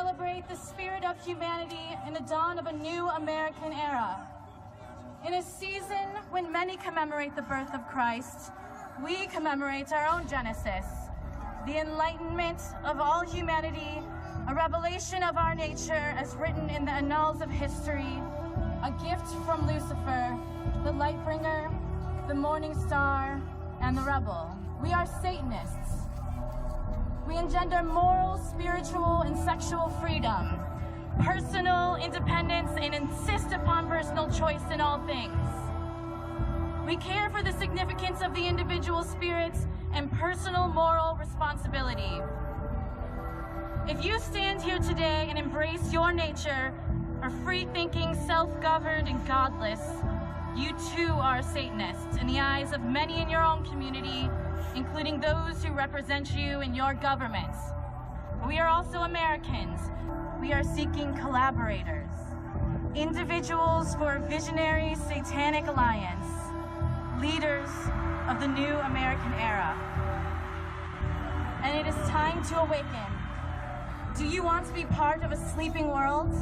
celebrate the spirit of humanity in the dawn of a new American era. In a season when many commemorate the birth of Christ, we commemorate our own Genesis, the enlightenment of all humanity, a revelation of our nature as written in the annals of history, a gift from Lucifer, the light bringer, the morning star, and the rebel. We are Satanists. We engender moral, spiritual, and sexual freedom, personal independence, and insist upon personal choice in all things. We care for the significance of the individual spirit and personal moral responsibility. If you stand here today and embrace your nature, are free-thinking, self-governed, and godless, you too are a Satanist in the eyes of many in your own community, including those who represent you in your governments. We are also Americans. We are seeking collaborators, individuals for a visionary satanic alliance, leaders of the new American era. And it is time to awaken. Do you want to be part of a sleeping world?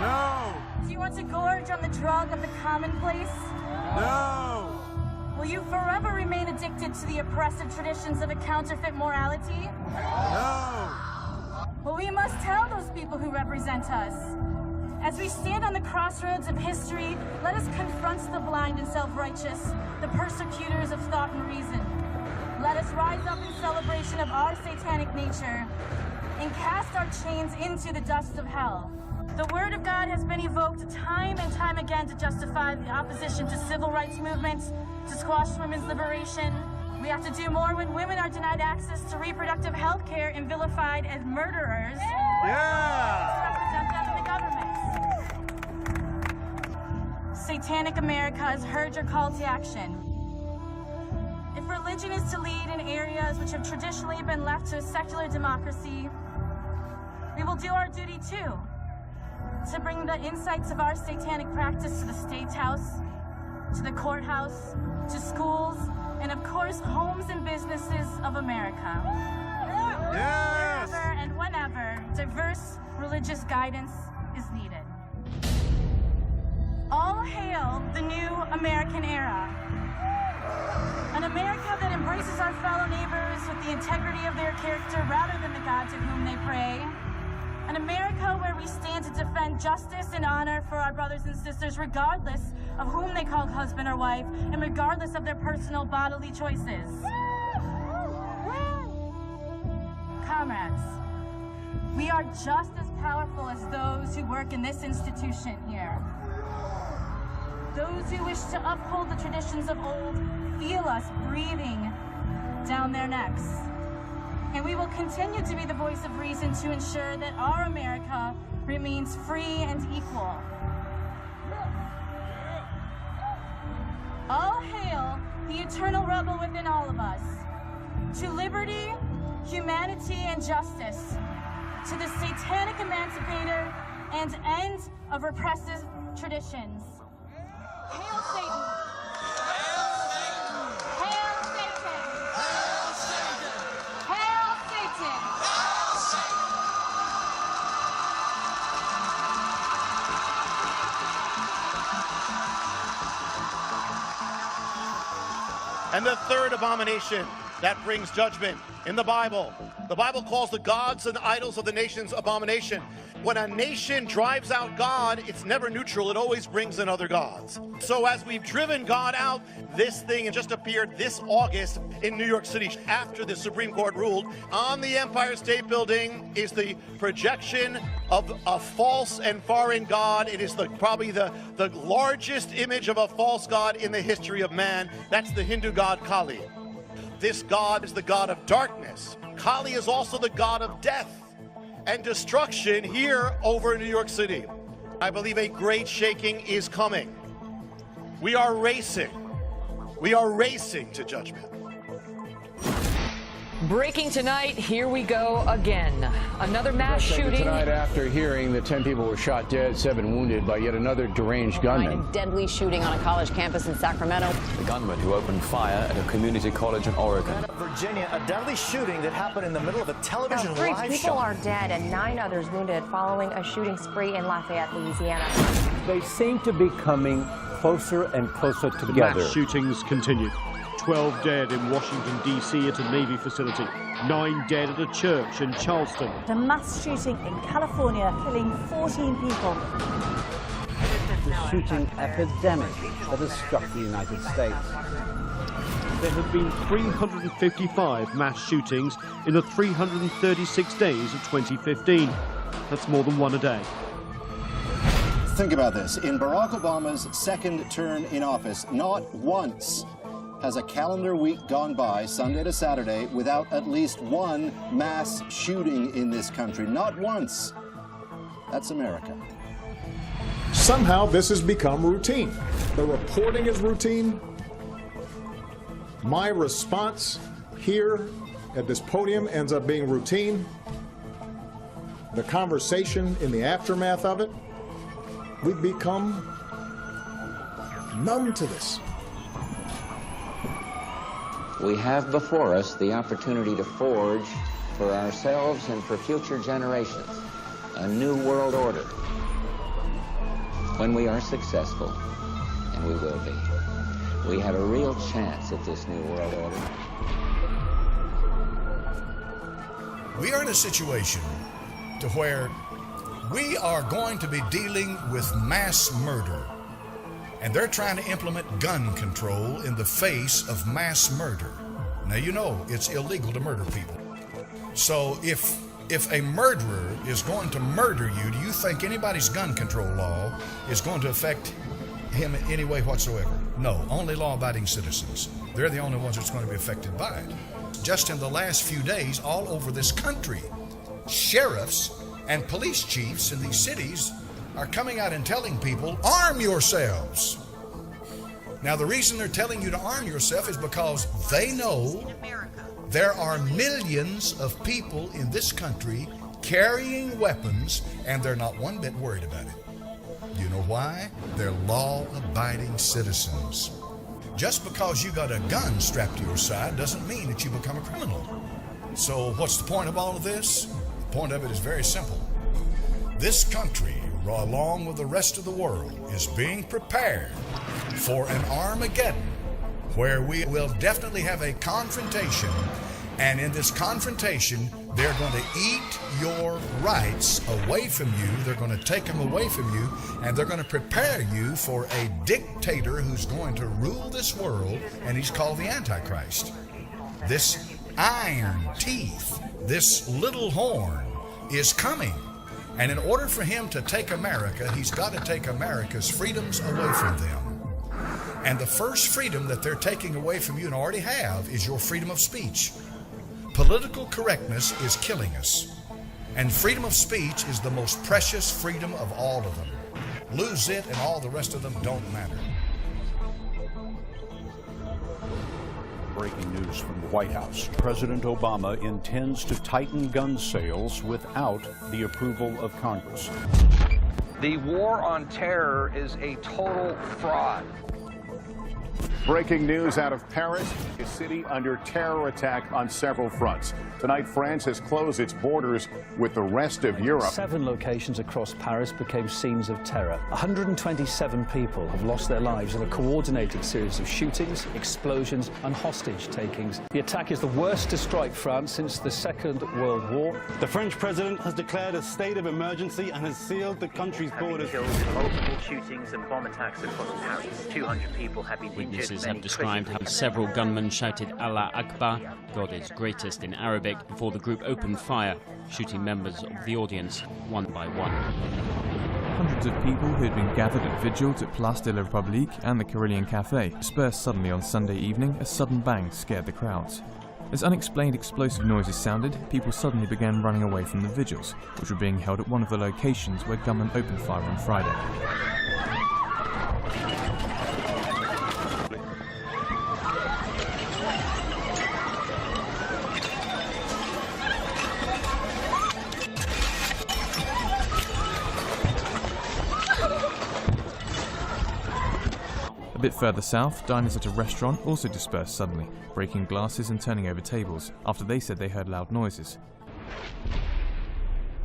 No! Do you want to gorge on the drug of the commonplace? No! Will you forever remain addicted to the oppressive traditions of a counterfeit morality? No! Well, we must tell those people who represent us. As we stand on the crossroads of history, let us confront the blind and self-righteous, the persecutors of thought and reason. Let us rise up in celebration of our satanic nature and cast our chains into the dust of hell. The word of God has been evoked time and time again to justify the opposition to civil rights movements, to squash women's liberation. We have to do more when women are denied access to reproductive health care and vilified as murderers. Yeah! To represent them in the government. Satanic America has heard your call to action. If religion is to lead in areas which have traditionally been left to a secular democracy, we will do our duty too, to bring the insights of our satanic practice to the State House, to the courthouse, to schools, and of course, homes and businesses of America. Yes! Wherever and whenever diverse religious guidance is needed. All hail the new American era. An America that embraces our fellow neighbors with the integrity of their character rather than the God to whom they pray. An America where we stand to defend justice and honor for our brothers and sisters regardless of whom they call husband or wife and regardless of their personal bodily choices. Comrades, we are just as powerful as those who work in this institution here. Those who wish to uphold the traditions of old feel us breathing down their necks. And we will continue to be the voice of reason to ensure that our America remains free and equal. All hail the eternal rebel within all of us. To liberty, humanity, and justice. To the satanic emancipator and end of repressive traditions. Hail Satan! And the third abomination that brings judgment in the Bible calls the gods and idols of the nations abomination. When a nation drives out God, it's never neutral. It always brings in other gods. So as we've driven God out, this thing just appeared this August in New York City after the Supreme Court ruled. On the Empire State Building is the projection of a false and foreign god. It is probably the largest image of a false god in the history of man. That's the Hindu god Kali. This god is the god of darkness. Kali is also the god of death and destruction here over in New York City. I believe a great shaking is coming. We are racing. We are racing to judgment. Breaking tonight, here we go again. Another mass shooting. Tonight, after hearing that 10 people were shot dead, 7 wounded by yet another deranged gunman. A deadly shooting on a college campus in Sacramento. The gunman who opened fire at a community college in Oregon. Virginia, a deadly shooting that happened in the middle of a television live show. 3 people are dead and 9 others wounded following a shooting spree in Lafayette, Louisiana. They seem to be coming closer and closer together. Mass shootings continue. 12 dead in Washington, D.C. at a Navy facility. 9 dead at a church in Charleston. A mass shooting in California, killing 14 people. The shooting epidemic that has struck the United States. There have been 355 mass shootings in the 336 days of 2015. That's more than one a day. Think about this. In Barack Obama's second term in office, not once has a calendar week gone by, Sunday to Saturday, without at least one mass shooting in this country. Not once. That's America. Somehow this has become routine. The reporting is routine. My response here at this podium ends up being routine. The conversation in the aftermath of it, we've become numb to this. We have before us the opportunity to forge for ourselves and for future generations a new world order. When we are successful, and we will be, we have a real chance at this new world order. We are in a situation to where we are going to be dealing with mass murder. And they're trying to implement gun control in the face of mass murder. Now, you know it's illegal to murder people. So if a murderer is going to murder you, do you think anybody's gun control law is going to affect him in any way whatsoever? No, only law-abiding citizens. They're the only ones that's going to be affected by it. Just in the last few days, all over this country, sheriffs and police chiefs in these cities are coming out and telling people, arm yourselves. Now, the reason they're telling you to arm yourself is because they know there are millions of people in this country carrying weapons, and they're not one bit worried about it. You know why? They're law-abiding citizens. Just because you got a gun strapped to your side doesn't mean that you become a criminal. So what's the point of all of this? The point of it is very simple. This country, along with the rest of the world, is being prepared for an Armageddon, where we will definitely have a confrontation, and in this confrontation, they're going to eat your rights away from you. They're going to take them away from you, and they're going to prepare you for a dictator who's going to rule this world, and he's called the Antichrist. This iron teeth, this little horn is coming. And in order for him to take America, he's got to take America's freedoms away from them. And the first freedom that they're taking away from you and already have is your freedom of speech. Political correctness is killing us. And freedom of speech is the most precious freedom of all of them. Lose it and all the rest of them don't matter. Breaking news from the White House. President Obama intends to tighten gun sales without the approval of Congress. The war on terror is a total fraud. Breaking news out of Paris, a city under terror attack on several fronts. Tonight, France has closed its borders with the rest of Europe. 7 locations across Paris became scenes of terror. 127 people have lost their lives in a coordinated series of shootings, explosions and hostage takings. The attack is the worst to strike France since the Second World War. The French president has declared a state of emergency and has sealed the country's borders. Killed in multiple shootings and bomb attacks across Paris. 200 people have been injured. Witnesses have described how several gunmen shouted Allah Akbar, God is greatest in Arabic, before the group opened fire, shooting members of the audience one by one. Hundreds of people who had been gathered at vigils at Place de la République and the Carillion Café dispersed suddenly on Sunday evening as sudden bangs scared the crowds. As unexplained explosive noises sounded, people suddenly began running away from the vigils, which were being held at one of the locations where gunmen opened fire on Friday. bit further south, diners at a restaurant also dispersed suddenly, breaking glasses and turning over tables after they said they heard loud noises.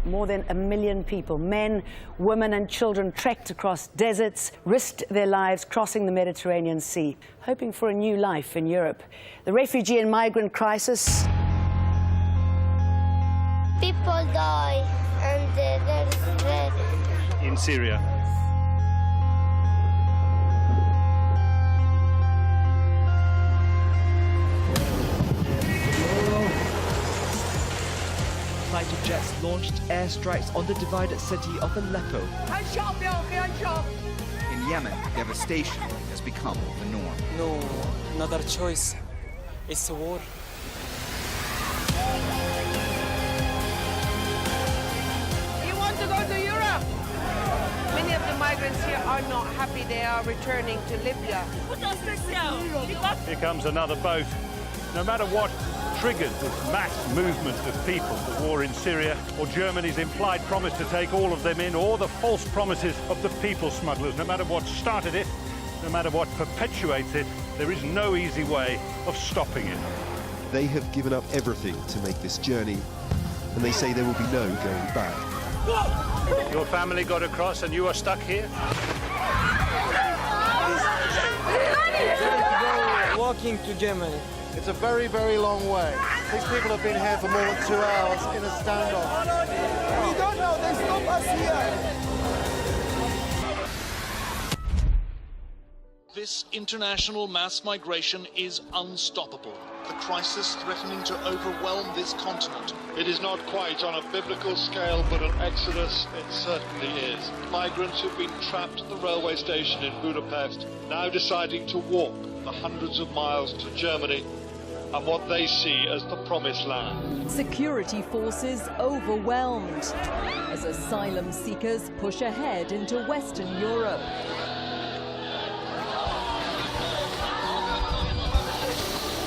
More than 1 million people, men, women and children, trekked across deserts, risked their lives crossing the Mediterranean Sea, hoping for a new life in Europe. The refugee and migrant crisis. People die and there's red. In Syria. Fighter jets launched airstrikes on the divided city of Aleppo. In Yemen, devastation has become the norm. No, another choice. It's a war. You want to go to Europe? Many of the migrants here are not happy they are returning to Libya. Here comes another boat. No matter what triggered this mass movement of people, the war in Syria, or Germany's implied promise to take all of them in, or the false promises of the people smugglers, no matter what started it, no matter what perpetuates it, there is no easy way of stopping it. They have given up everything to make this journey, and they say there will be no going back. Your family got across and you are stuck here? Walking to Germany. It's a very, very long way. These people have been here for more than 2 hours in a standoff. We don't know, they stop us here. This international mass migration is unstoppable. The crisis threatening to overwhelm this continent. It is not quite on a biblical scale, but an exodus it certainly is. Migrants who've been trapped at the railway station in Budapest now deciding to walk the hundreds of miles to Germany and what they see as the promised land. Security forces overwhelmed as asylum seekers push ahead into Western Europe.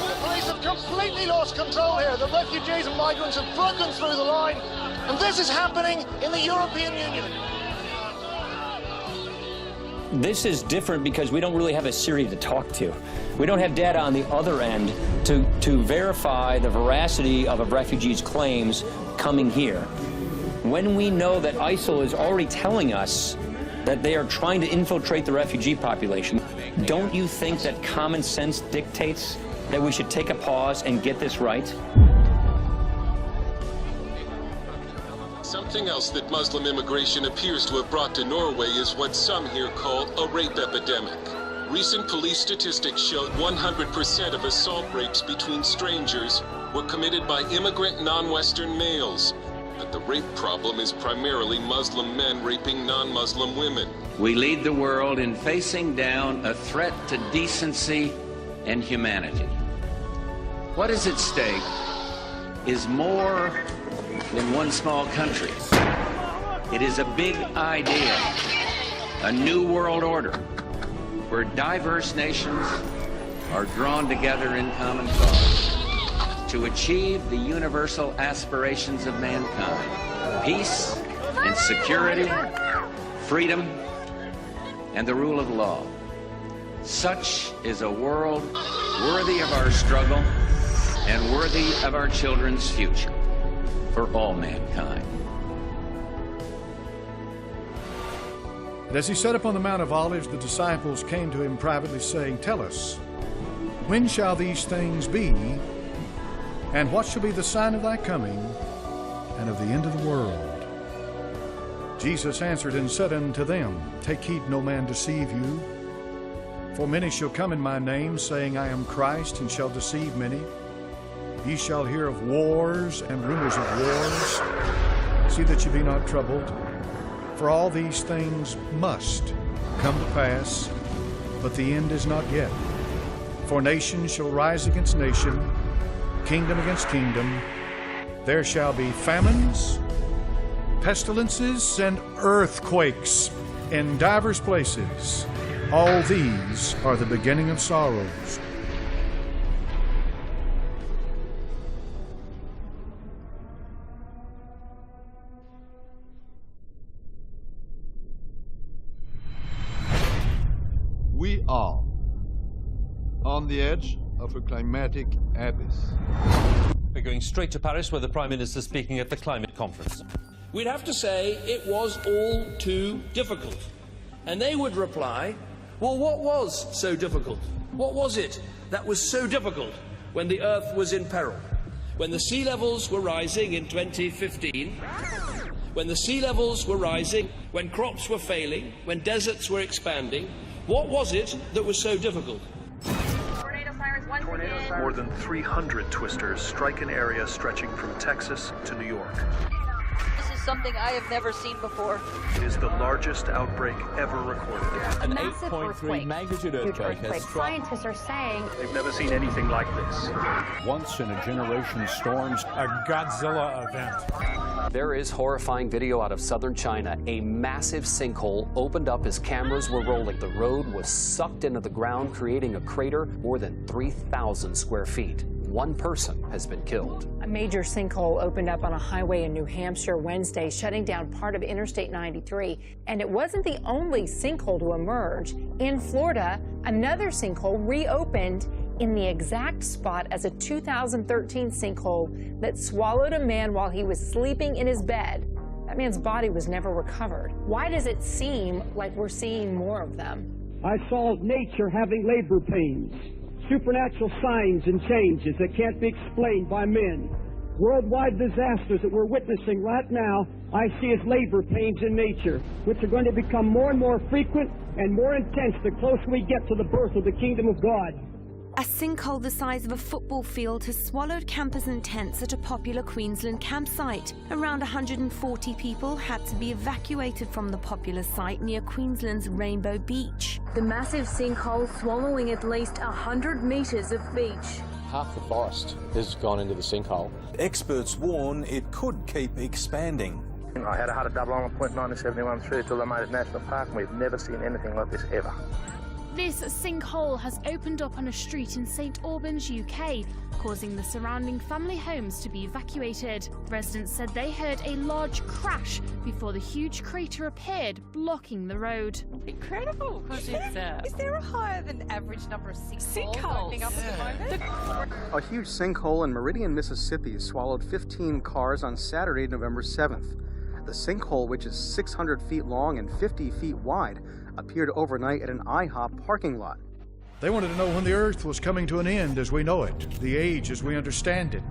The police have completely lost control here. The refugees and migrants have broken through the line, and this is happening in the European Union. This is different because we don't really have a Syria to talk to. We don't have data on the other end to verify the veracity of a refugee's claims coming here. When we know that ISIL is already telling us that they are trying to infiltrate the refugee population, don't you think that common sense dictates that we should take a pause and get this right? Something else that Muslim immigration appears to have brought to Norway is what some here call a rape epidemic. Recent police statistics showed 100% of assault rapes between strangers were committed by immigrant non-Western males. But the rape problem is primarily Muslim men raping non-Muslim women. We lead the world in facing down a threat to decency and humanity. What is at stake is more than one small country. It is a big idea, a new world order, where diverse nations are drawn together in common cause to achieve the universal aspirations of mankind: peace and security, freedom, and the rule of law. Such is a world worthy of our struggle and worthy of our children's future for all mankind. And as he sat upon the Mount of Olives, the disciples came to him privately, saying, "Tell us, when shall these things be? And what shall be the sign of thy coming and of the end of the world?" Jesus answered and said unto them, "Take heed no man deceive you. For many shall come in my name, saying, I am Christ, and shall deceive many. Ye shall hear of wars and rumors of wars. See that ye be not troubled. For all these things must come to pass, but the end is not yet. For nation shall rise against nation, kingdom against kingdom. There shall be famines, pestilences, and earthquakes in divers places. All these are the beginning of sorrows." We are on the edge of a climatic abyss. We're going straight to Paris, where the Prime Minister is speaking at the climate conference. We'd have to say it was all too difficult. And they would reply, well, what was so difficult? What was it that was so difficult when the Earth was in peril? When the sea levels were rising in 2015, when the sea levels were rising, when crops were failing, when deserts were expanding, what was it that was so difficult? More than 300 twisters strike an area stretching from Texas to New York. This is something I have never seen before. It is the largest outbreak ever recorded. An 8.3 magnitude earthquake has struck. Scientists are saying They've never seen anything like this. Once in a generation storms, a Godzilla event. There is horrifying video out of southern China. A massive sinkhole opened up as cameras were rolling. The road was sucked into the ground, creating a crater more than 3,000 square feet. One person has been killed. A major sinkhole opened up on a highway in New Hampshire Wednesday, shutting down part of Interstate 93. And it wasn't the only sinkhole to emerge. In Florida, another sinkhole reopened in the exact spot as a 2013 sinkhole that swallowed a man while he was sleeping in his bed. That man's body was never recovered. Why does it seem like we're seeing more of them? I saw nature having labor pains. Supernatural signs and changes that can't be explained by men. Worldwide disasters that we're witnessing right now, I see as labor pains in nature, which are going to become more and more frequent and more intense the closer we get to the birth of the kingdom of God. A sinkhole the size of a football field has swallowed campers and tents at a popular Queensland campsite. Around 140 people had to be evacuated from the popular site near Queensland's Rainbow Beach. The massive sinkhole swallowing at least 100 metres of beach. Half the forest has gone into the sinkhole. Experts warn it could keep expanding. I had a double on point 971 through till they made it national park, and we've never seen anything like this ever. This sinkhole has opened up on a street in St Albans, UK, causing the surrounding family homes to be evacuated. Residents said they heard a large crash before the huge crater appeared, blocking the road. Incredible, because is there a higher than average number of sinkholes opening up at the moment? A huge sinkhole in Meridian, Mississippi swallowed 15 cars on Saturday, November 7th. The sinkhole, which is 600 feet long and 50 feet wide, appeared overnight at an IHOP parking lot. They wanted to know when the earth was coming to an end as we know it, the age as we understand it,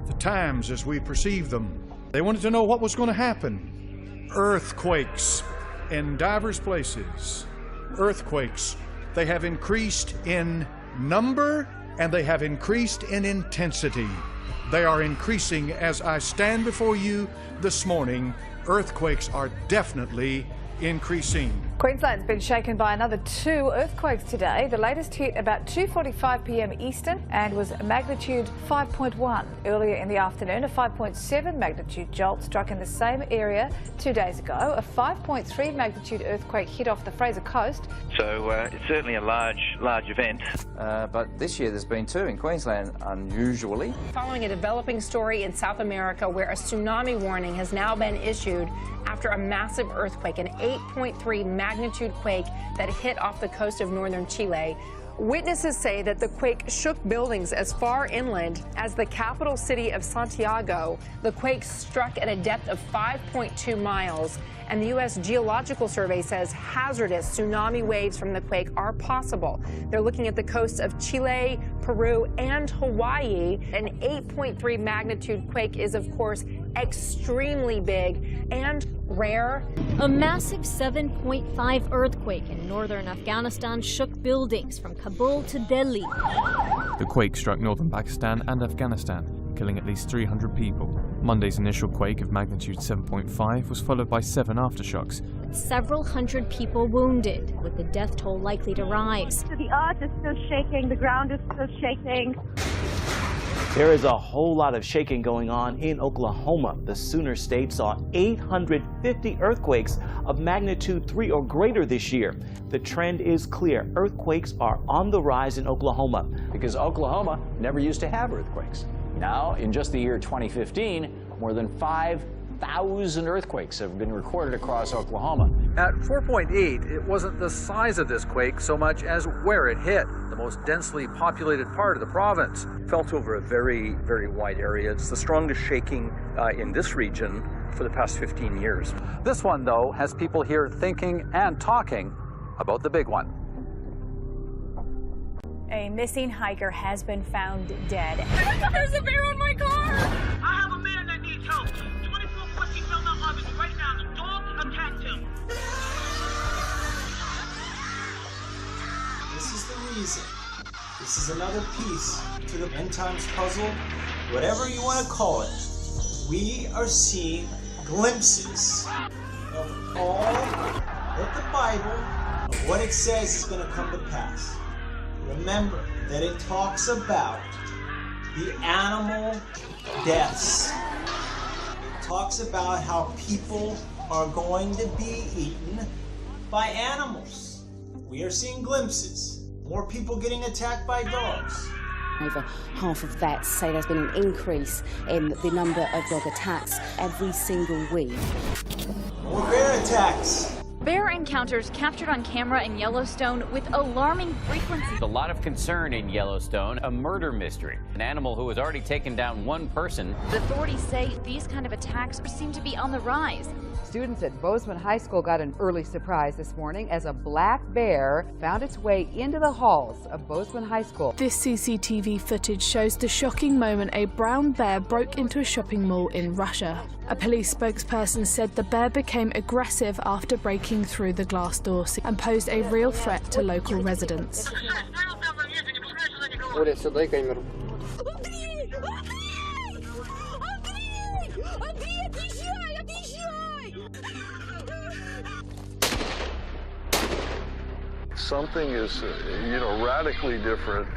the times as we perceive them. They wanted to know what was going to happen. Earthquakes in diverse places. Earthquakes, they have increased in number and they have increased in intensity. They are increasing as I stand before you this morning. Earthquakes are definitely increasing. Queensland's been shaken by another 2 earthquakes today. The latest hit about 2:45 p.m. Eastern and was magnitude 5.1. Earlier in the afternoon, a 5.7 magnitude jolt struck in the same area 2 days ago. A 5.3 magnitude earthquake hit off the Fraser Coast. So it's certainly a large event. But this year there's been 2 in Queensland, unusually. Following a developing story in South America where a tsunami warning has now been issued after a massive earthquake, an 8.3 magnitude quake that hit off the coast of northern Chile. Witnesses say that the quake shook buildings as far inland as the capital city of Santiago. The quake struck at a depth of 5.2 miles, and the U.S. Geological Survey says hazardous tsunami waves from the quake are possible. They're looking at the coasts of Chile, Peru, and Hawaii. An 8.3 magnitude quake is, of course, extremely big and rare. A massive 7.5 earthquake in northern Afghanistan shook buildings from Kabul to Delhi. The quake struck northern Pakistan and Afghanistan, killing at least 300 people. Monday's initial quake of magnitude 7.5 was followed by 7 aftershocks. Several hundred people wounded, with the death toll likely to rise. So the earth is still shaking, the ground is still shaking. There is a whole lot of shaking going on in Oklahoma. The Sooner State saw 850 earthquakes of magnitude 3 or greater this year. The trend is clear. Earthquakes are on the rise in Oklahoma. Because Oklahoma never used to have earthquakes. Now, in just the year 2015, more than 5,000 earthquakes have been recorded across Oklahoma. At 4.8, it wasn't the size of this quake so much as where it hit. the most densely populated part of the province. Felt over a very, very wide area. It's the strongest shaking in this region for the past 15 years. This one, though, has people here thinking and talking about the big one. A missing hiker has been found dead. There's a bear on my car! I have a man that needs help. 2414 Belmont Harvest right now. The dog attacked him. This is the reason. This is another piece to the end times puzzle, whatever you want to call it. We are seeing glimpses of all that the Bible, of what it says is going to come to pass. Remember that it talks about the animal deaths. It talks about how people are going to be eaten by animals. We are seeing glimpses. More people getting attacked by dogs. Over half of vets say there's been an increase in the number of dog attacks every single week. More bear attacks. Bear encounters captured on camera in Yellowstone with alarming frequency. A lot of concern in Yellowstone, a murder mystery. An animal who has already taken down one person. The authorities say these kind of attacks seem to be on the rise. Students at Bozeman High School got an early surprise this morning as a black bear found its way into the halls of Bozeman High School. This CCTV footage shows the shocking moment a brown bear broke into a shopping mall in Russia. A police spokesperson said the bear became aggressive after breaking through the glass door and posed a real threat to local residents. Something is, radically different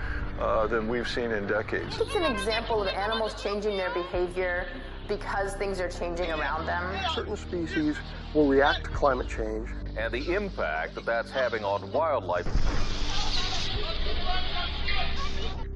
than we've seen in decades. It's an example of animals changing their behavior because things are changing around them. Certain species will react to climate change. And the impact that that's having on wildlife.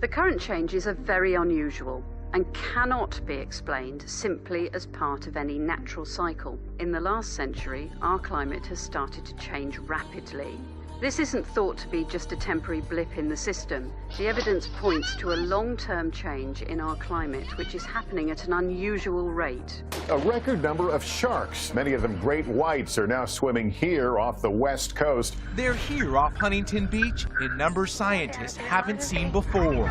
The current changes are very unusual and cannot be explained simply as part of any natural cycle. In the last century, our climate has started to change rapidly. This isn't thought to be just a temporary blip in the system. The evidence points to a long-term change in our climate, which is happening at an unusual rate. A record number of sharks, many of them great whites, are now swimming here off the west coast. They're here off Huntington Beach in numbers scientists haven't seen before.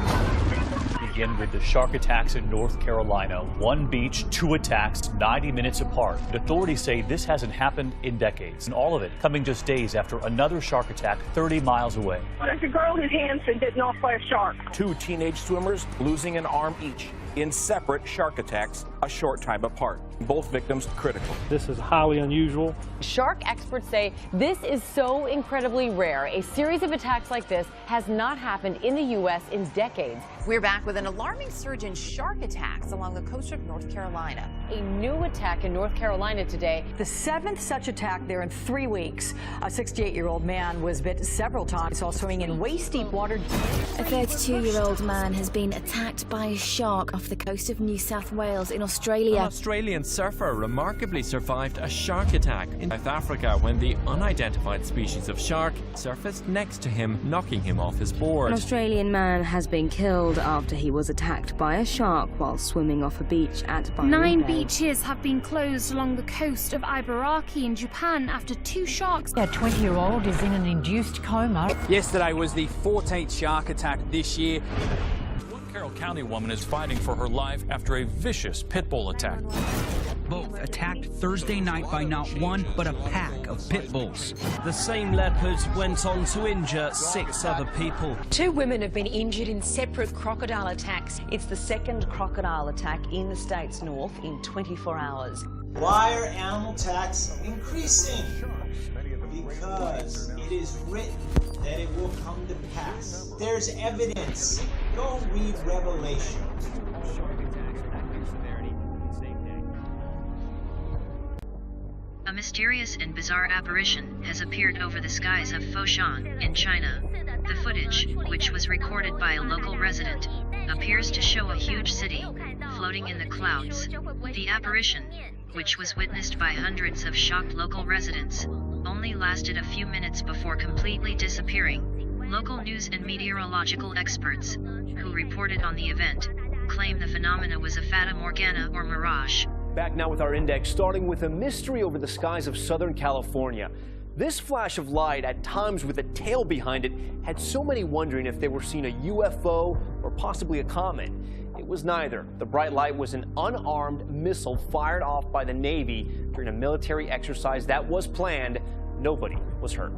Begin with the shark attacks in North Carolina. One beach, 2 attacks, 90 minutes apart. Authorities say this hasn't happened in decades, and all of it coming just days after another shark attack 30 miles away. There's a girl whose hands been bitten off by a shark. 2 teenage swimmers losing an arm each in separate shark attacks a short time apart. Both victims critical. This is highly unusual. Shark experts say this is so incredibly rare. A series of attacks like this has not happened in the U.S. in decades. We're back with an alarming surge in shark attacks along the coast of North Carolina. A new attack in North Carolina today. The 7th such attack there in 3 weeks. A 68-year-old man was bit several times while swimming in waist-deep water. A 32-year-old man has been attacked by a shark off the coast of New South Wales in Australia. An Australian surfer remarkably survived a shark attack in South Africa when the unidentified species of shark surfaced next to him, knocking him off his board. An Australian man has been killed after he was attacked by a shark while swimming off a beach at Bundy. 9 beaches have been closed along the coast of Ibaraki in Japan after 2 sharks. A 20-year-old is in an induced coma. Yesterday was the 14th shark attack this year. Carroll County woman is fighting for her life after a vicious pit bull attack. Both attacked Thursday night by not one, but a pack of pit bulls. The same leopards went on to injure 6 other people. 2 women have been injured in separate crocodile attacks. It's the 2nd crocodile attack in the state's north in 24 hours. Why are animal attacks increasing? Because it is written that it will come to pass. There's evidence. Go read Revelation. A mysterious and bizarre apparition has appeared over the skies of Foshan in China. The footage, which was recorded by a local resident, appears to show a huge city floating in the clouds. The apparition, which was witnessed by hundreds of shocked local residents, only lasted a few minutes before completely disappearing. Local news and meteorological experts, who reported on the event, claim the phenomena was a fata morgana or mirage. Back now with our index, starting with a mystery over the skies of Southern California. This flash of light, at times with a tail behind it, had so many wondering if they were seeing a UFO or possibly a comet. It was neither. The bright light was an unarmed missile fired off by the Navy during a military exercise that was planned. Nobody was hurt.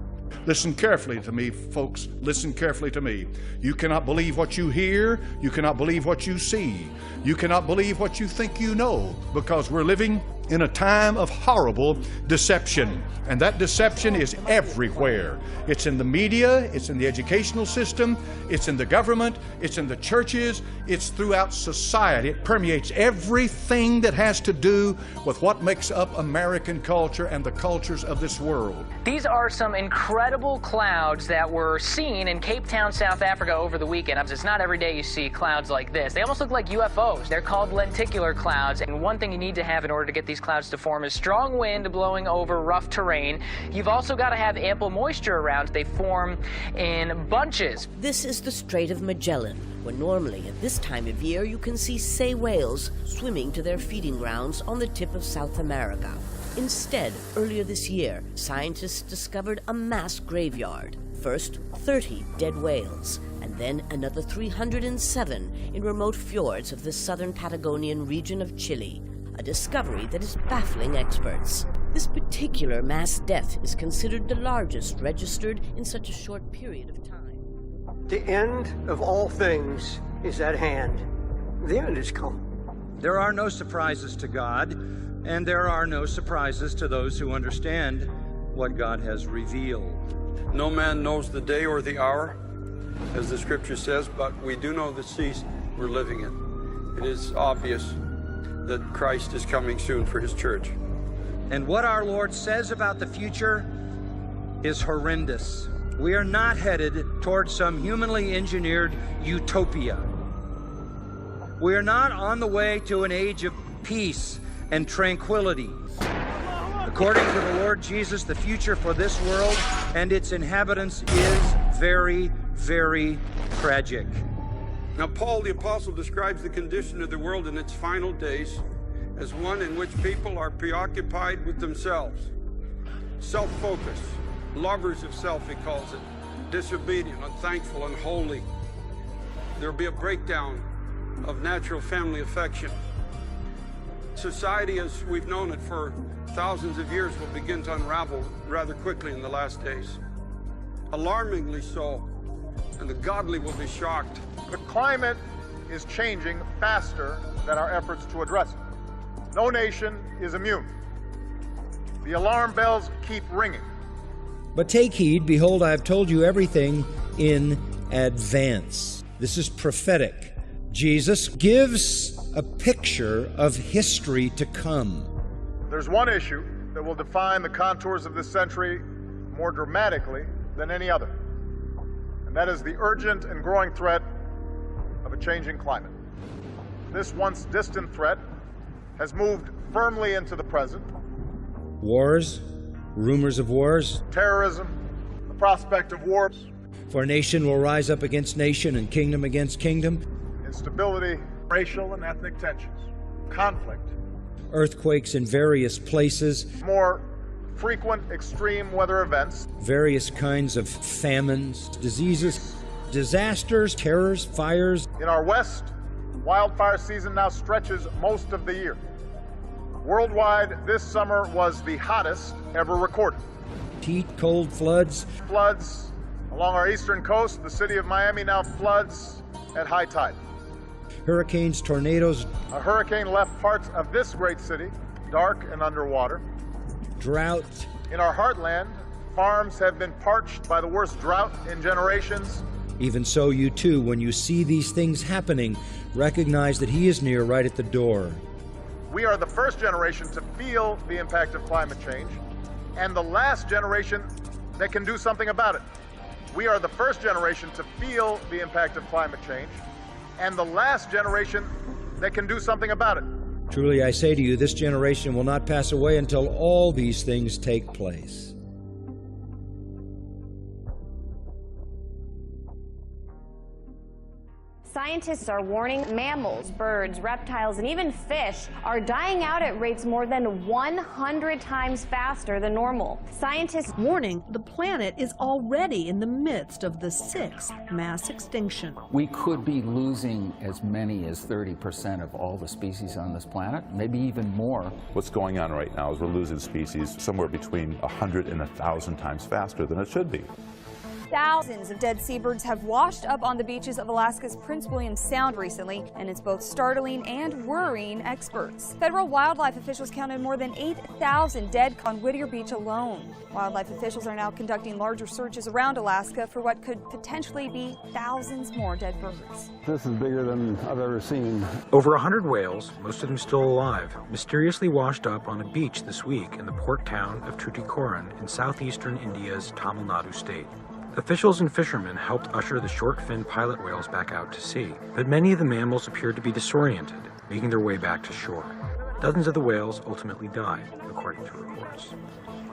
Listen carefully to me, folks. Listen carefully to me. You cannot believe what you hear. You cannot believe what you see. You cannot believe what you think you know, because we're living in a time of horrible deception. And that deception is everywhere. It's in the media, it's in the educational system, it's in the government, it's in the churches, it's throughout society. It permeates everything that has to do with what makes up American culture and the cultures of this world. These are some incredible clouds that were seen in Cape Town, South Africa over the weekend. It's not every day you see clouds like this. They almost look like UFOs. They're called lenticular clouds, and one thing you need to have in order to get these clouds to form is strong wind blowing over rough terrain. You've also got to have ample moisture around. They form in bunches. This is the Strait of Magellan, where normally at this time of year you can see sei whales swimming to their feeding grounds on the tip of South America. Instead, earlier this year, scientists discovered a mass graveyard. First, 30 dead whales, and then another 307 in remote fjords of the southern Patagonian region of Chile. A discovery that is baffling experts. This particular mass death is considered the largest registered in such a short period of time. The end of all things is at hand. The end has come. There are no surprises to God, and there are no surprises to those who understand what God has revealed. No man knows the day or the hour, as the scripture says, but we do know the season we're living in. It is obvious that Christ is coming soon for his church. And what our Lord says about the future is horrendous. We are not headed towards some humanly engineered utopia. We are not on the way to an age of peace and tranquility. According to the Lord Jesus, the future for this world and its inhabitants is very, very tragic. Now, Paul the Apostle describes the condition of the world in its final days as one in which people are preoccupied with themselves, self-focused, lovers of self, he calls it, disobedient, unthankful, unholy. There will be a breakdown of natural family affection. Society, as we've known it for thousands of years, will begin to unravel rather quickly in the last days. Alarmingly so, and the godly will be shocked. The climate is changing faster than our efforts to address it. No nation is immune. The alarm bells keep ringing. But take heed, behold, I have told you everything in advance. This is prophetic. Jesus gives a picture of history to come. There's one issue that will define the contours of this century more dramatically than any other, and that is the urgent and growing threat of a changing climate. This once distant threat has moved firmly into the present. Wars, rumors of wars. Terrorism, the prospect of wars. For nation will rise up against nation and kingdom against kingdom. Instability, racial and ethnic tensions, conflict. Earthquakes in various places. More frequent extreme weather events. Various kinds of famines, diseases, disasters, terrors, fires. In our West, wildfire season now stretches most of the year. Worldwide, this summer was the hottest ever recorded. Heat, cold, floods. Floods along our eastern coast. The city of Miami now floods at high tide. Hurricanes, tornadoes. A hurricane left parts of this great city dark and underwater. Drought. In our heartland, farms have been parched by the worst drought in generations. Even so, you too, when you see these things happening, recognize that He is near, right at the door. We are the first generation to feel the impact of climate change, and the last generation that can do something about it. We are the first generation to feel the impact of climate change, and the last generation that can do something about it. Truly I say to you, this generation will not pass away until all these things take place. Scientists are warning mammals, birds, reptiles, and even fish are dying out at rates more than 100 times faster than normal. Scientists warning the planet is already in the midst of the 6th mass extinction. We could be losing as many as 30% of all the species on this planet, maybe even more. What's going on right now is we're losing species somewhere between 100 and 1,000 times faster than it should be. Thousands of dead seabirds have washed up on the beaches of Alaska's Prince William Sound recently, and it's both startling and worrying experts. Federal wildlife officials counted more than 8,000 dead on Whittier Beach alone. Wildlife officials are now conducting larger searches around Alaska for what could potentially be thousands more dead birds. This is bigger than I've ever seen. Over 100 whales, most of them still alive, mysteriously washed up on a beach this week in the port town of Tuticorin in southeastern India's Tamil Nadu state. Officials and fishermen helped usher the short-finned pilot whales back out to sea, but many of the mammals appeared to be disoriented, making their way back to shore. Dozens of the whales ultimately died, according to reports.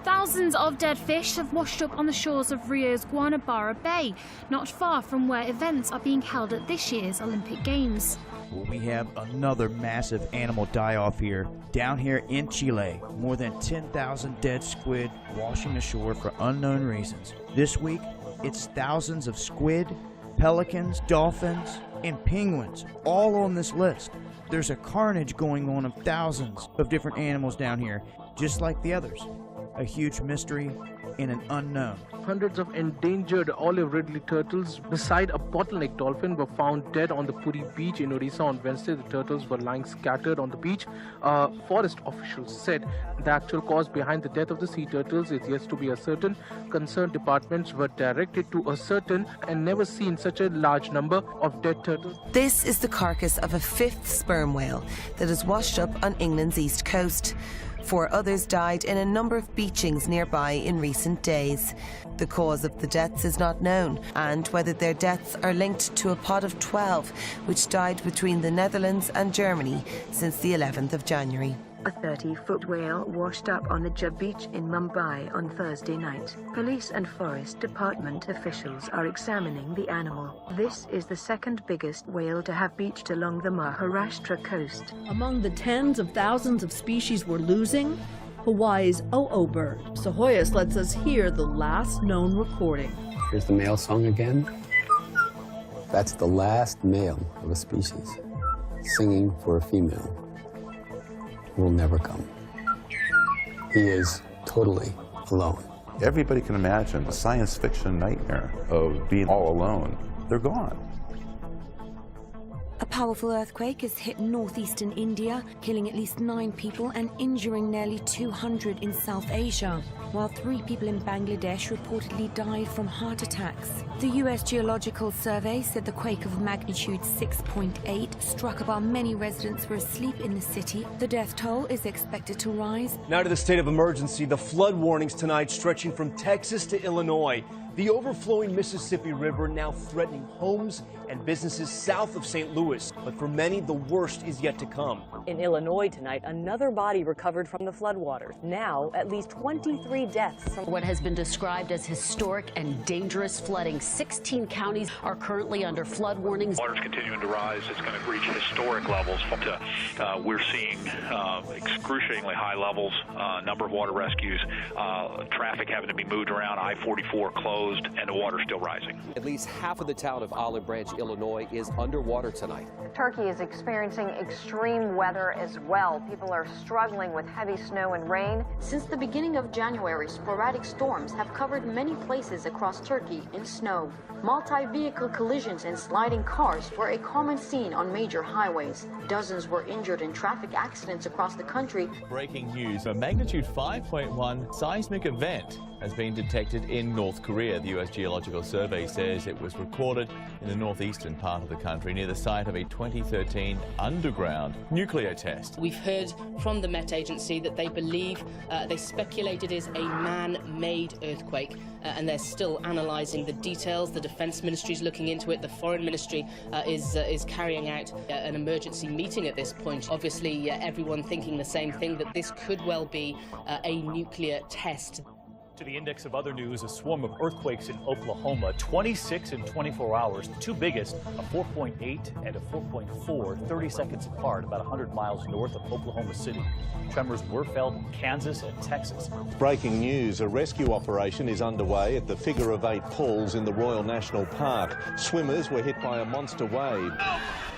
Thousands of dead fish have washed up on the shores of Rio's Guanabara Bay, not far from where events are being held at this year's Olympic Games. Well, we have another massive animal die-off here. Down here in Chile, more than 10,000 dead squid washing ashore for unknown reasons. This week, it's thousands of squid, pelicans, dolphins, and penguins all on this list. There's a carnage going on of thousands of different animals down here, just like the others. A huge mystery and an unknown. Hundreds of endangered olive ridley turtles beside a bottleneck dolphin were found dead on the Puri beach in Odisha on Wednesday. The turtles were lying scattered on the beach. Forest officials said the actual cause behind the death of the sea turtles is yet to be ascertained. Concerned departments were directed to ascertain and never seen such a large number of dead turtles. This is the carcass of a 5th sperm whale that has washed up on England's east coast. 4 others died in a number of beachings nearby in recent days. The cause of the deaths is not known, and whether their deaths are linked to a pod of 12, which died between the Netherlands and Germany since the 11th of January. A 30-foot whale washed up on the Jab Beach in Mumbai on Thursday night. Police and Forest Department officials are examining the animal. This is the 2nd biggest whale to have beached along the Maharashtra coast. Among the tens of thousands of species we're losing, Hawaii's oh-oh bird. Sahoyas lets us hear the last known recording. Here's the male song again. That's the last male of a species singing for a female. Will never come. He is totally alone. Everybody can imagine a science fiction nightmare of being all alone. They're gone. A powerful earthquake has hit northeastern India, killing at least 9 people and injuring nearly 200 in South Asia, while 3 people in Bangladesh reportedly died from heart attacks. The U.S. Geological Survey said the quake of magnitude 6.8 struck while many residents were asleep in the city. The death toll is expected to rise. Now to the state of emergency. The flood warnings tonight stretching from Texas to Illinois. The overflowing Mississippi River now threatening homes and businesses south of St. Louis. But for many, the worst is yet to come. In Illinois tonight, another body recovered from the floodwaters. Now, at least 23 deaths from what has been described as historic and dangerous flooding. 16 counties are currently under flood warnings. Water's continuing to rise. It's going to reach historic levels. We're seeing excruciatingly high levels, number of water rescues, traffic having to be moved around, I-44 closed, and the water's still rising. At least half of the town of Olive Branch, Illinois is underwater tonight. Turkey is experiencing extreme weather as well. People are struggling with heavy snow and rain. Since the beginning of January, sporadic storms have covered many places across Turkey in snow. Multi-vehicle collisions and sliding cars were a common scene on major highways. Dozens were injured in traffic accidents across the country. Breaking news, a magnitude 5.1 seismic event has been detected in North Korea. The U.S. Geological Survey says it was recorded in the northeastern part of the country near the site of a 2013 underground nuclear test. We've heard from the Met Agency that they believe, they speculate it is a man-made earthquake, and they're still analysing the details. The Defence Ministry is looking into it. The Foreign Ministry is carrying out an emergency meeting at this point. Obviously, everyone thinking the same thing, that this could well be a nuclear test. To the index of other news, a swarm of earthquakes in Oklahoma, 26 in 24 hours, the two biggest, a 4.8 and a 4.4, 30 seconds apart, about 100 miles north of Oklahoma City. Tremors were felt in Kansas and Texas. Breaking news, a rescue operation is underway at the figure-of-8 pools in the Royal National Park. Swimmers were hit by a monster wave.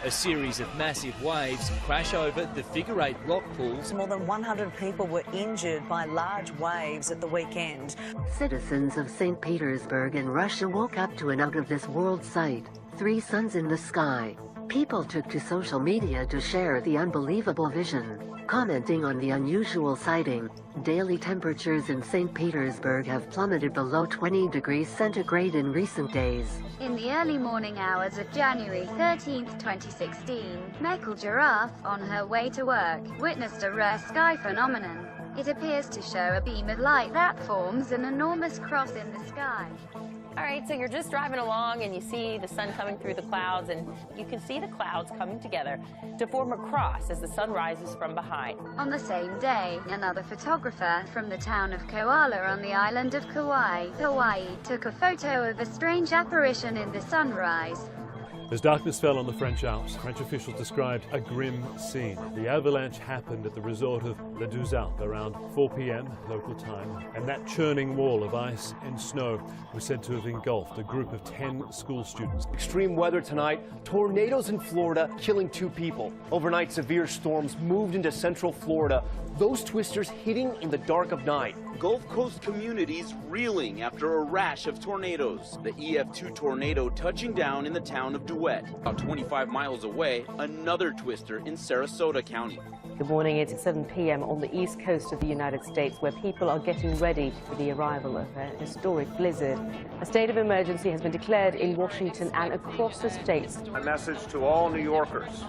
A series of massive waves crash over the figure-8 rock pools. More than 100 people were injured by large waves at the weekend. Citizens of St. Petersburg in Russia woke up to an out-of-this-world sight. 3 suns in the sky. People took to social media to share the unbelievable vision. Commenting on the unusual sighting, daily temperatures in St. Petersburg have plummeted below 20 degrees centigrade in recent days. In the early morning hours of January 13th, 2016, Mekl Giraffe, on her way to work, witnessed a rare sky phenomenon. It appears to show a beam of light that forms an enormous cross in the sky. All right, so you're just driving along and you see the sun coming through the clouds, and you can see the clouds coming together to form a cross as the sun rises from behind. On the same day, another photographer from the town of Kohala on the island of Kauai, Hawaii, took a photo of a strange apparition in the sunrise. As darkness fell on the French Alps, French officials described a grim scene. The avalanche happened at the resort of Les Deux Alpes around 4 p.m. local time, and that churning wall of ice and snow was said to have engulfed a group of 10 school students. Extreme weather tonight, tornadoes in Florida killing 2 people. Overnight, severe storms moved into central Florida, those twisters hitting in the dark of night. Gulf Coast communities reeling after a rash of tornadoes. The EF2 tornado touching down in the town of DeWitt. About 25 miles away, another twister in Sarasota County. Good morning. It's 7 p.m. on the east coast of the United States, where people are getting ready for the arrival of a historic blizzard. A state of emergency has been declared in Washington and across the states. My message to all New Yorkers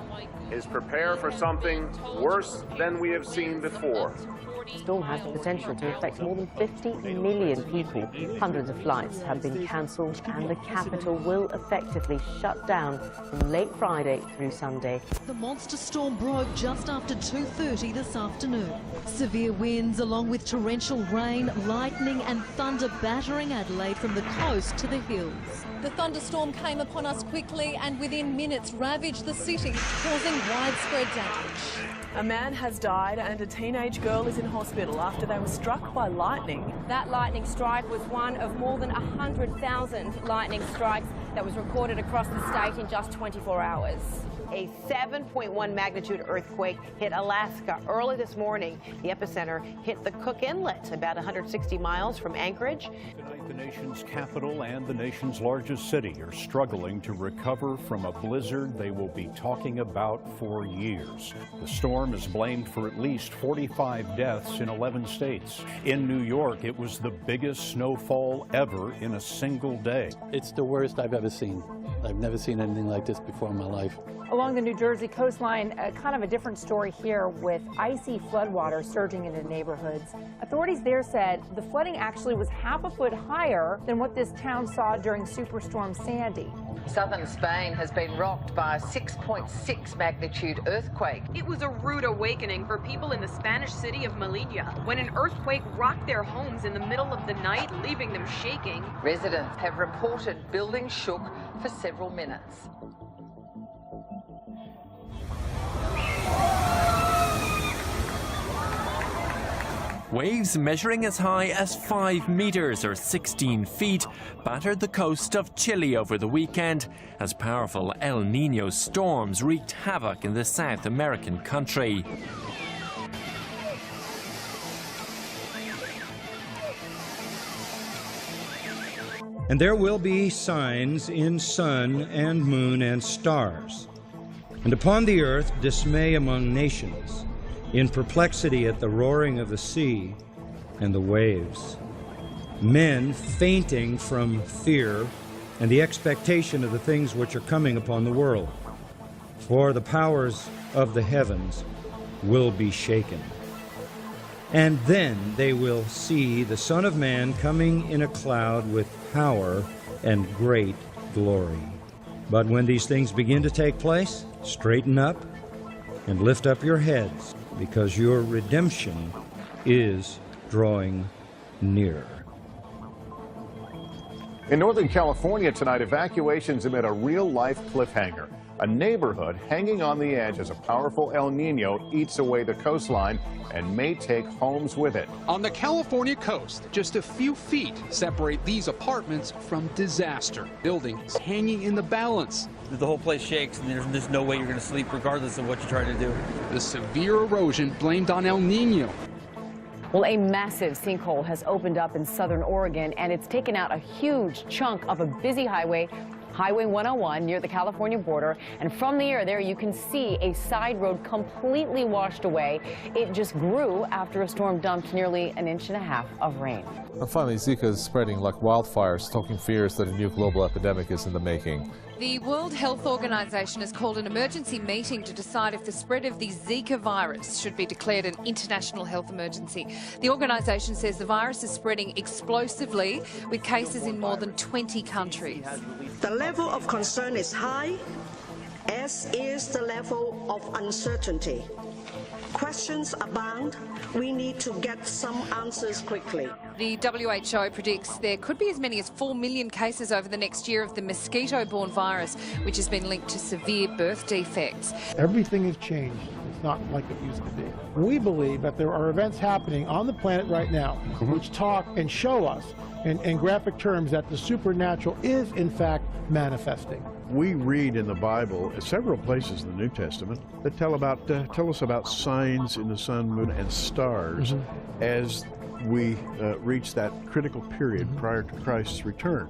is prepare for something worse than we have seen before. The storm has the potential to affect more than 50 million people. Hundreds of flights have been cancelled, and the capital will effectively shut down from late Friday through Sunday. The monster storm broke just after 2:30 this afternoon. Severe winds along with torrential rain, lightning and thunder battering Adelaide from the coast to the hills. The thunderstorm came upon us quickly and within minutes ravaged the city, causing widespread damage. A man has died and a teenage girl is in hospital after they were struck by lightning. That lightning strike was one of more than 100,000 lightning strikes that was recorded across the state in just 24 hours. A 7.1 magnitude earthquake hit Alaska early this morning. The epicenter hit the Cook Inlet, about 160 miles from Anchorage. Tonight, the nation's capital and the nation's largest city are struggling to recover from a blizzard they will be talking about for years. The storm is blamed for at least 45 deaths in 11 states. In New York, it was the biggest snowfall ever in a single day. It's the worst I've ever seen. I've never seen anything like this before in my life. Along the New Jersey coastline, kind of a different story here with icy floodwater surging into neighborhoods. Authorities there said the flooding actually was half a foot higher than what this town saw during Superstorm Sandy. Southern Spain has been rocked by a 6.6 magnitude earthquake. It was a rude awakening for people in the Spanish city of Melilla when an earthquake rocked their homes in the middle of the night, leaving them shaking. Residents have reported buildings shook for several minutes. Waves measuring as high as 5 meters or 16 feet battered the coast of Chile over the weekend as powerful El Niño storms wreaked havoc in the South American country. And there will be signs in sun and moon and stars. And upon the earth dismay among nations, in perplexity at the roaring of the sea and the waves. Men fainting from fear and the expectation of the things which are coming upon the world. For the powers of the heavens will be shaken. And then they will see the Son of Man coming in a cloud with power and great glory. But when these things begin to take place, straighten up and lift up your heads, because your redemption is drawing nearer. In Northern California tonight, evacuations amid a real-life cliffhanger. A neighborhood hanging on the edge as a powerful El Nino eats away the coastline and may take homes with it. On the California coast, just a few feet separate these apartments from disaster. Buildings hanging in the balance. The whole place shakes, and there's no way you're going to sleep regardless of what you try to do. The severe erosion blamed on El Nino. Well, a massive sinkhole has opened up in southern Oregon, and it's taken out a huge chunk of a busy highway, Highway 101, near the California border. And from the air there, you can see a side road completely washed away. It just grew after a storm dumped nearly 1.5 inches of rain. And finally, Zika is spreading like wildfire, stoking fears that a new global epidemic is in the making. The World Health Organization has called an emergency meeting to decide if the spread of the Zika virus should be declared an international health emergency. The organisation says the virus is spreading explosively, with cases in more than 20 countries. The level of concern is high, as is the level of uncertainty. Questions abound. We need to get some answers quickly. The WHO predicts there could be as many as 4 million cases over the next year of the mosquito-borne virus, which has been linked to severe birth defects. Everything has changed. It's not like it used to be. We believe that there are events happening on the planet right now which talk and show us in graphic terms that the supernatural is, in fact, manifesting. We read in the Bible several places in the New Testament that tell us about signs in the sun, moon, and stars as we reach that critical period prior to Christ's return.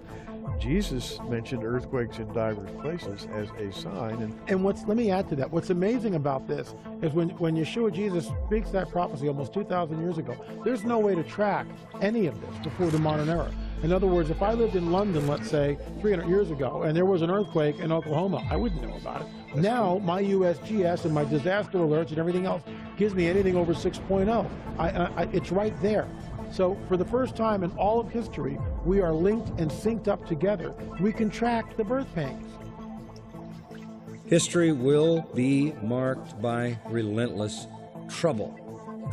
Jesus mentioned earthquakes in diverse places as a sign. And let me add to that. What's amazing about this is when Yeshua Jesus speaks that prophecy almost 2,000 years ago, there's no way to track any of this before the modern era. In other words, if I lived in London, let's say, 300 years ago, and there was an earthquake in Oklahoma, I wouldn't know about it. Now, my USGS and my disaster alerts and everything else gives me anything over 6.0. It's right there. So for the first time in all of history, we are linked and synced up together. We can track the birth pangs. History will be marked by relentless trouble.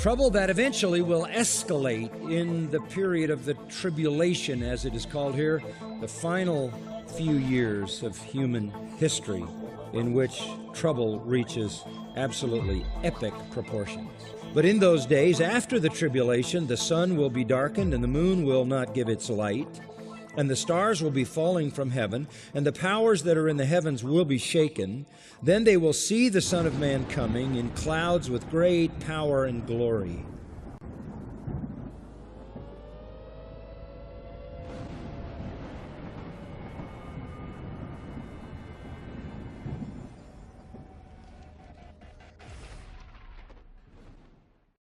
Trouble that eventually will escalate in the period of the tribulation, as it is called here, the final few years of human history in which trouble reaches absolutely epic proportions. But in those days, after the tribulation, the sun will be darkened and the moon will not give its light, and the stars will be falling from heaven, and the powers that are in the heavens will be shaken. Then they will see the Son of Man coming in clouds with great power and glory.